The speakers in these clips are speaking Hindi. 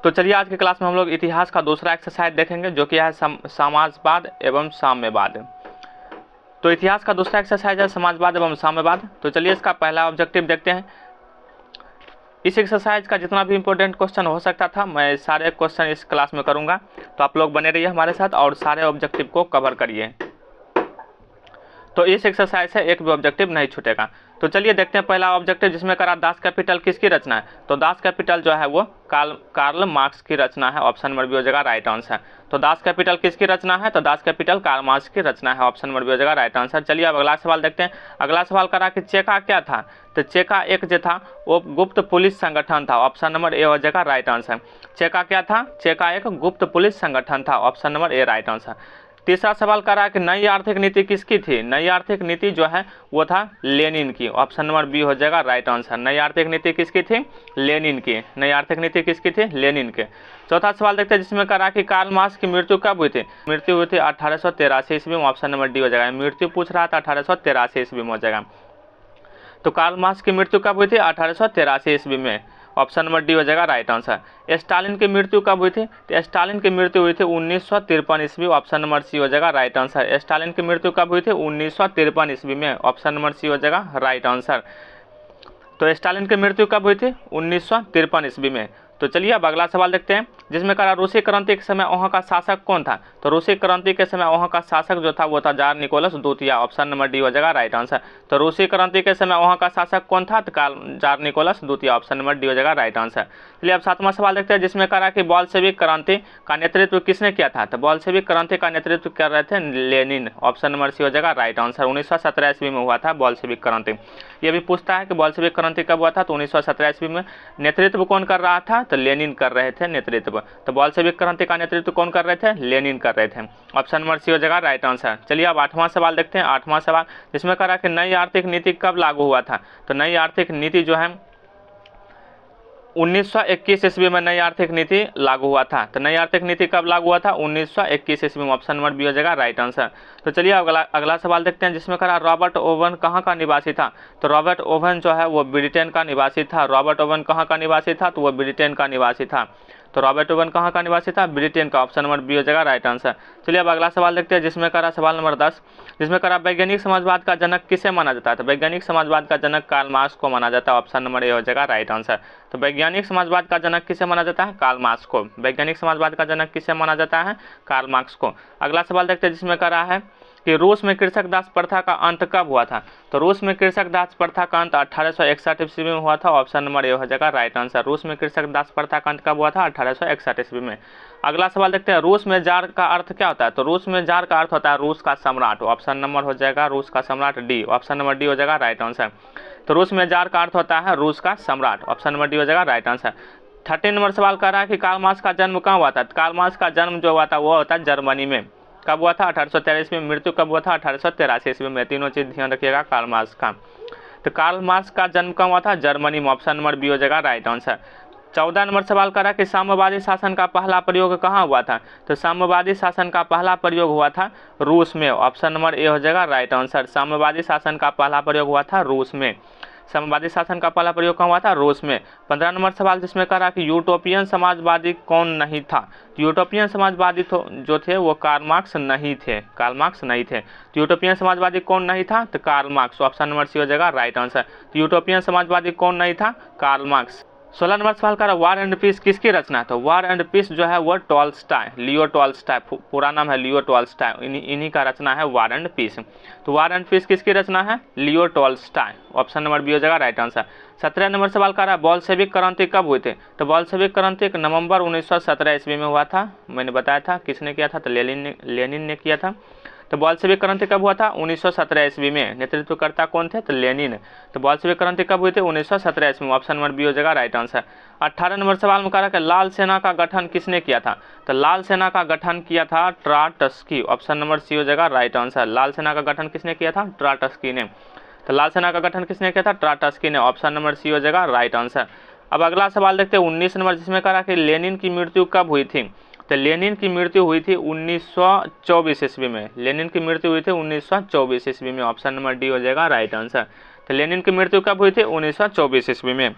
तो चलिए आज की क्लास में हम लोग इतिहास का दूसरा एक्सरसाइज देखेंगे जो कि है समाजवाद एवं साम्यवाद। तो इतिहास का दूसरा एक्सरसाइज है समाजवाद एवं साम्यवाद। तो चलिए इसका पहला ऑब्जेक्टिव देखते हैं। इस एक्सरसाइज का जितना भी इंपॉर्टेंट क्वेश्चन हो सकता था मैं सारे क्वेश्चन इस क्लास में करूंगा, तो आप लोग बने रहिए हमारे साथ और सारे ऑब्जेक्टिव को कवर करिए। तो इस एक्सरसाइज से एक भी ऑब्जेक्टिव नहीं छूटेगा। तो चलिए देखते हैं पहला ऑब्जेक्टिव जिसमें करा दास कैपिटल किसकी रचना है। तो दास कैपिटल जो है वो कार्ल मार्क्स की रचना है। ऑप्शन नंबर बी हो जाएगा राइट आंसर। तो दास कैपिटल किसकी रचना है, तो दास कैपिटल कार्ल मार्क्स की रचना है। ऑप्शन नंबर बी हो जाएगा राइट आंसर। चलिए अब अगला सवाल देखते हैं। अगला सवाल करा कि चेका क्या था, तो चेका एक जो था वो गुप्त पुलिस संगठन था। ऑप्शन नंबर ए हो जाएगा राइट आंसर। चेका क्या था, चेका एक गुप्त पुलिस संगठन था। Option number A right answer. तीसरा सवाल करा कि नई आर्थिक नीति किसकी थी। नई आर्थिक नीति जो है वो था लेनिन की। ऑप्शन नंबर बी हो जाएगा राइट आंसर। नई आर्थिक नीति किसकी थी, लेनिन की। नई आर्थिक नीति किसकी थी, लेनिन के। चौथा सवाल देखते हैं जिसमें करा कि कार्ल मार्क्स की मृत्यु कब हुई थी। मृत्यु हुई थी 1883 ईस्वी में। ऑप्शन नंबर डी हो जाएगा। मृत्यु पूछ रहा था 1883 ईस्वी में हो जाएगा। तो कार्ल मार्क्स की मृत्यु कब हुई थी, 1883 ईस्वी में। ऑप्शन नंबर डी हो जाएगा राइट आंसर। स्टालिन की मृत्यु कब हुई थी, तो स्टालिन की मृत्यु हुई थी 1953 ईस्वी। ऑप्शन नंबर सी हो जाएगा राइट आंसर। स्टालिन की मृत्यु कब हुई थी, 1953 ईस्वी में। ऑप्शन नंबर सी हो जाएगा राइट आंसर। तो स्टालिन की मृत्यु कब हुई थी, 1953 ईस्वी में। तो चलिए अब अगला सवाल देखते हैं जिसमें कहा रूसी क्रांति के समय वहाँ का शासक कौन था। तो रूसी क्रांति के समय वहाँ का शासक जो था वो था जार निकोलस द्वितीय। ऑप्शन नंबर डी हो जाएगा राइट आंसर। तो रूसी क्रांति के समय वहाँ का शासक कौन था, तो जार निकोलस द्वितीय। ऑप्शन नंबर डी हो जाएगा राइट आंसर। चलिए अब सातवां सवाल देखते हैं जिसमें कहा कि बॉल्शेविक क्रांति का नेतृत्व किसने किया था। तो बॉल्शेविक क्रांति का नेतृत्व कर रहे थे लेनिन। ऑप्शन नंबर सी हो जाएगा राइट आंसर। 1917 ईस्वी में हुआ था बॉल्शेविक क्रांति। ये भी पूछता है कि बॉल्शेविक क्रांति कब हुआ था, तो 1917 ईस्वी में। नेतृत्व कौन कर रहा था, तो लेनिन कर रहे थे नेतृत्व। तो बॉल्शेविक क्रांति का नेतृत्व कौन कर रहे थे, लेनिन कर रहे थे। ऑप्शन नंबर सी हो जाएगा राइट आंसर। चलिए अब आठवां सवाल देखते हैं। आठवां सवाल जिसमें कहा कि नई आर्थिक नीति कब लागू हुआ था। तो नई आर्थिक नीति जो है 1921 ईस्वी में नई आर्थिक नीति लागू हुआ था। तो नई आर्थिक नीति कब लागू हुआ था, 1921 ईस्वी में। ऑप्शन नंबर बी हो जाएगा राइट आंसर। तो चलिए अगला सवाल देखते हैं जिसमें कहा रॉबर्ट ओवन कहाँ का निवासी था। तो रॉबर्ट ओवन जो है वो ब्रिटेन का निवासी था। रॉबर्ट ओवन कहाँ का निवासी था, तो वो ब्रिटेन का निवासी था। तो रॉबर्ट ओवन कहाँ का निवासी था, ब्रिटेन का। ऑप्शन नंबर बी हो जाएगा राइट आंसर। चलिए अब अगला सवाल देखते हैं जिसमें करा सवाल नंबर 10 जिसमें करा वैज्ञानिक समाजवाद का जनक किसे माना जाता है। तो वैज्ञानिक समाजवाद का जनक कार्ल मार्क्स को माना जाता है। ऑप्शन नंबर ए हो जाएगा राइट आंसर। तो वैज्ञानिक समाजवाद का जनक किसे माना जाता है, कार्ल मार्क्स को। वैज्ञानिक समाजवाद का जनक किसे माना जाता है, कार्ल मार्क्स को। अगला सवाल देखते हैं जिसमें करा है कि रूस में कृषक दास प्रथा का अंत कब हुआ था। तो रूस में कृषक दास प्रथा का अंत 1861 ईस्वी में हुआ था। ऑप्शन नंबर ए हो जाएगा राइट आंसर। रूस में कृषक दास प्रथा का अंत कब हुआ था, 1861 ईस्वी में। अगला सवाल देखते हैं रूस में जार का अर्थ क्या होता है। तो रूस में जार का अर्थ होता है रूस का सम्राट। ऑप्शन नंबर हो जाएगा रूस का सम्राट डी। ऑप्शन नंबर डी हो जाएगा राइट आंसर। तो रूस में जार का अर्थ होता है रूस का सम्राट। ऑप्शन नंबर डी हो जाएगा राइट आंसर। 13 नंबर सवाल कर रहा है कि कार्ल मार्क्स का जन्म कहाँ हुआ था। कार्ल मार्क्स का जन्म जो हुआ था वो होता है जर्मनी में। कब हुआ था, 1813 ईस्वी में। मृत्यु कब हुआ था, 1883 ईस्वी में। तीनों चीज ध्यान रखिएगा कार्ल मार्क्स का। तो कार्ल मार्क्स का जन्म कब हुआ था, जर्मनी में। ऑप्शन नंबर बी हो जाएगा राइट आंसर। 14 नंबर सवाल करा कि साम्यवादी शासन का पहला प्रयोग कहाँ हुआ था। तो साम्यवादी शासन का पहला प्रयोग हुआ था रूस में। ऑप्शन नंबर ए हो जाएगा राइट आंसर। साम्यवादी शासन का पहला प्रयोग हुआ था रूस में। साम्यवादी शासन का पहला प्रयोग कहाँ हुआ था, रूस में। 15 नंबर सवाल जिसमें कहा कि यूटोपियन समाजवादी कौन नहीं था। यूटोपियन समाजवादी जो थे वो कार्ल मार्क्स नहीं थे। कार्ल मार्क्स नहीं थे। तो यूटोपियन समाजवादी कौन नहीं था, तो Karl Marx. Option number C हो जाएगा राइट आंसर। तो यूटोपियन समाजवादी कौन नहीं था, कार्ल मार्क्स। 16 नंबर सवाल का वार एंड पीस किसकी रचना है। तो वार एंड पीस जो है वो टॉल्स्टॉय, लियो टॉल्स्टॉय, पूरा नाम है लियो टॉल्स्टॉय, इन्हीं का रचना है वार एंड पीस। तो वार एंड पीस किसकी रचना है, Leo Tolstoy. Option number B हो जाएगा राइट आंसर। 17 नंबर सवाल का बॉल्शेविक क्रांति कब हुए थे। तो बॉल्शेविक क्रांति नवंबर 1917 ईस्वी में हुआ था। मैंने बताया था किसने किया था, तो लेनिन ने किया था। तो बॉल्शेविक क्रांति कब हुआ था, 1917 ईस्वी में। नेतृत्वकर्ता कौन थे, तो लेनिन। तो बॉल्शेविक क्रांति कब हुई थी, 1917 ईस्वी में। ऑप्शन नंबर बी हो जाएगा राइट आंसर। 18 नंबर सवाल में कहा कि लाल सेना का गठन किसने किया था। तो लाल सेना का गठन किया था ट्राटस्की। ऑप्शन नंबर सी हो जाएगा राइट आंसर। लाल सेना का गठन किसने किया था, ट्राटस्की ने। तो लाल सेना का गठन किसने किया था, ट्राटस्की ने। ऑप्शन नंबर सी हो जाएगा राइट आंसर। अब अगला सवाल देखते हैं 19 नंबर जिसमें कहा कि लेनिन की मृत्यु कब हुई थी। तो लेनिन की मृत्यु हुई थी 1924 ईस्वी में। लेनिन की मृत्यु हुई थी 1924 ईस्वी में। ऑप्शन नंबर डी हो जाएगा राइट आंसर। तो लेनिन की मृत्यु कब हुई थी, 1924 ईस्वी में।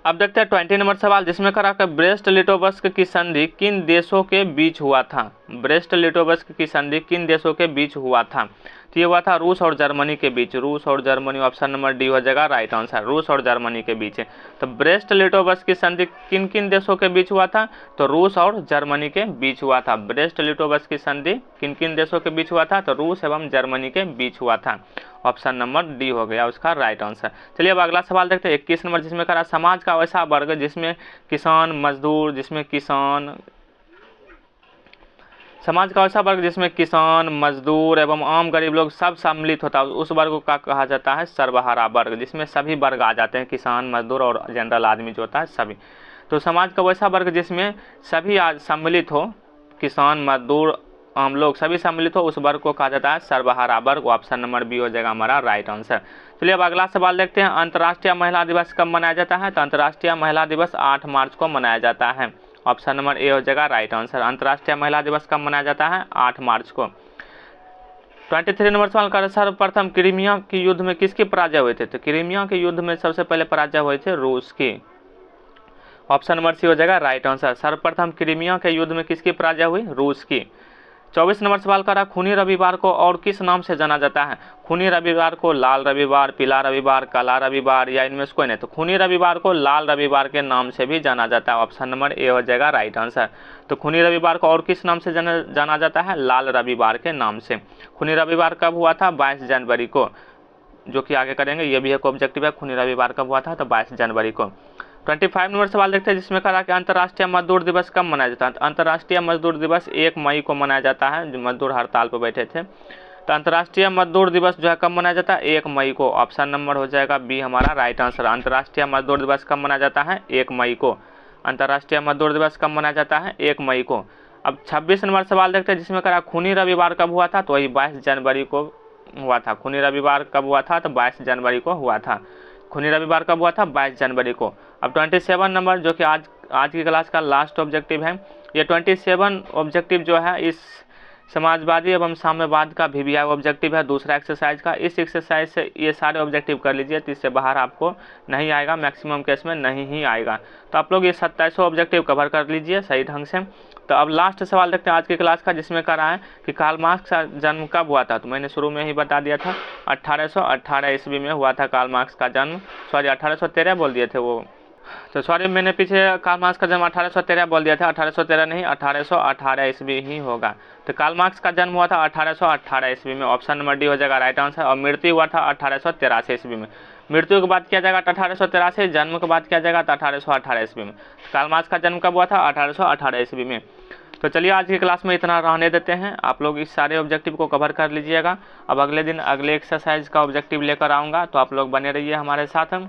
अब देखते हैं 20 नंबर सवाल, जिसमें करा कि ब्रेस्ट लिटोवस्क की संधि किन देशों के बीच हुआ था। ब्रेस्ट लिटोवस्क की संधि किन देशों के बीच हुआ था। तो ये हुआ था रूस और जर्मनी के बीच। रूस और जर्मनी, ऑप्शन नंबर डी हो जाएगा राइट आंसर, रूस और जर्मनी के बीच है। तो ब्रेस्ट लिटोवस्क की संधि किन किन देशों के बीच हुआ था, तो रूस और जर्मनी के बीच हुआ था। ब्रेस्ट लिटोवस्क की संधि किन किन देशों के बीच हुआ था, तो रूस एवं जर्मनी के बीच हुआ था। ऑप्शन नंबर डी हो गया उसका राइट आंसर। चलिए अब अगला सवाल देखते हैं 21 नंबर, जिसमें करा समाज का वैसा वर्ग जिसमें समाज का ऐसा वर्ग जिसमें किसान, मजदूर एवं आम गरीब लोग सब सम्मिलित होता है, उस वर्ग को कहा जाता है सर्वहारा वर्ग, जिसमें सभी वर्ग आ जाते हैं, किसान, मजदूर और जनरल आदमी जो होता है सभी। तो समाज का वैसा वर्ग जिसमें सभी सम्मिलित हो, किसान, मजदूर, आम लोग सभी सम्मिलित हो, उस वर्ग को कहा जाता है सर्वहारा वर्ग। ऑप्शन नंबर बी हो जाएगा हमारा राइट आंसर। चलिए अब अगला सवाल देखते हैं, अंतर्राष्ट्रीय महिला दिवस कब मनाया जाता है। तो अंतर्राष्ट्रीय महिला दिवस 8 मार्च को मनाया जाता है। ऑप्शन नंबर ए हो जाएगा राइट आंसर। अंतर्राष्ट्रीय महिला दिवस कब मनाया जाता है, 8 मार्च को। 23 नंबर सवाल का, सर्वप्रथम क्रीमिया के युद्ध में किसके पराजय हुए थे। तो क्रीमिया के युद्ध में सबसे पहले पराजय हुए थे रूस की। ऑप्शन नंबर सी हो जाएगा राइट आंसर। सर्वप्रथम क्रीमिया के युद्ध में किसकी पराजय हुई, रूस की। 24 नंबर सवाल का, खूनी रविवार को और किस नाम से जाना जाता है। खूनी रविवार को लाल रविवार, पीला रविवार, काला रविवार या इनमें से कोई नहीं। तो खूनी रविवार को लाल रविवार के नाम से भी जाना जाता है। ऑप्शन नंबर ए हो जाएगा राइट आंसर। तो खूनी रविवार को और किस नाम से जाना जाता है, लाल रविवार के नाम से। खूनी रविवार कब हुआ था, 22 जनवरी को, जो कि आगे करेंगे। ये भी एक ऑब्जेक्टिव है, खूनी रविवार कब हुआ था, तो 22 जनवरी को। 25 नंबर सवाल देखते हैं, जिसमें कहा कि अंतर्राष्ट्रीय मजदूर दिवस कब मनाया जाता है। अंतर्राष्ट्रीय मजदूर दिवस 1 मई को मनाया जाता है, जो मजदूर हड़ताल पर बैठे थे। तो अंतर्राष्ट्रीय मजदूर दिवस जो है कब मनाया जाता है, 1 मई को। ऑप्शन नंबर हो जाएगा बी हमारा राइट आंसर। अंतर्राष्ट्रीय मजदूर दिवस कब मनाया जाता है, 1 मई को। अंतर्राष्ट्रीय मजदूर दिवस कब मनाया जाता है, 1 मई को। अब 26 नंबर सवाल देखते हैं, जिसमें कहा खूनी रविवार कब हुआ था, तो वही 22 जनवरी को हुआ था। खूनी रविवार कब हुआ था, तो 22 जनवरी को हुआ था। खूनी रविवार कब हुआ था, 22 जनवरी को। अब 27 नंबर, जो कि आज की क्लास का लास्ट ऑब्जेक्टिव है। ये 27 ऑब्जेक्टिव जो है इस समाजवादी एवं साम्यवाद का भी ऑब्जेक्टिव है, दूसरा एक्सरसाइज का। इस एक्सरसाइज से ये सारे ऑब्जेक्टिव कर लीजिए, तो इससे बाहर आपको नहीं आएगा, मैक्सिमम केस में नहीं ही आएगा। तो आप लोग ये 27 ऑब्जेक्टिव कवर कर लीजिए सही ढंग से। तो अब लास्ट सवाल देखते हैं आज की क्लास का, जिसमें कह रहा है कि कार्ल मार्क्स का जन्म कब हुआ था। तो मैंने शुरू में ही बता दिया था, 1818 ईस्वी में हुआ था कार्ल मार्क्स का जन्म। सॉरी 1813 बोल दिए थे वो, तो सॉरी मैंने पीछे कार्ल मार्क्स का जन्म 1813 बोल दिया था। 1813 नहीं, 1818 ईस्वी ही होगा। तो कार्ल मार्क्स का जन्म हुआ था 1818 ईस्वी में। ऑप्शन नंबर डी हो जाएगा राइट आंसर। और मृत्यु हुआ था 1883 ईस्वी में। मृत्यु के बाद किया जाएगा 1883, जन्म के बाद किया जाएगा 1818 ईस्वी में। कार्ल मार्क्स का जन्म कब हुआ था, 1818 ईस्वी में। तो चलिए आज की क्लास में इतना रहने देते हैं। आप लोग इस सारे ऑब्जेक्टिव को कवर कर लीजिएगा। अब अगले दिन अगले एक्सरसाइज का ऑब्जेक्टिव लेकर आऊँगा, तो आप लोग बने रहिए हमारे साथ।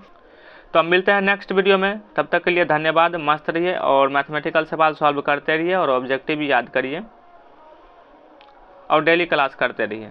तो अब मिलते हैं नेक्स्ट वीडियो में, तब तक के लिए धन्यवाद। मस्त रहिए और मैथमेटिकल सवाल सॉल्व करते रहिए और ऑब्जेक्टिव याद करिए और डेली क्लास करते रहिए।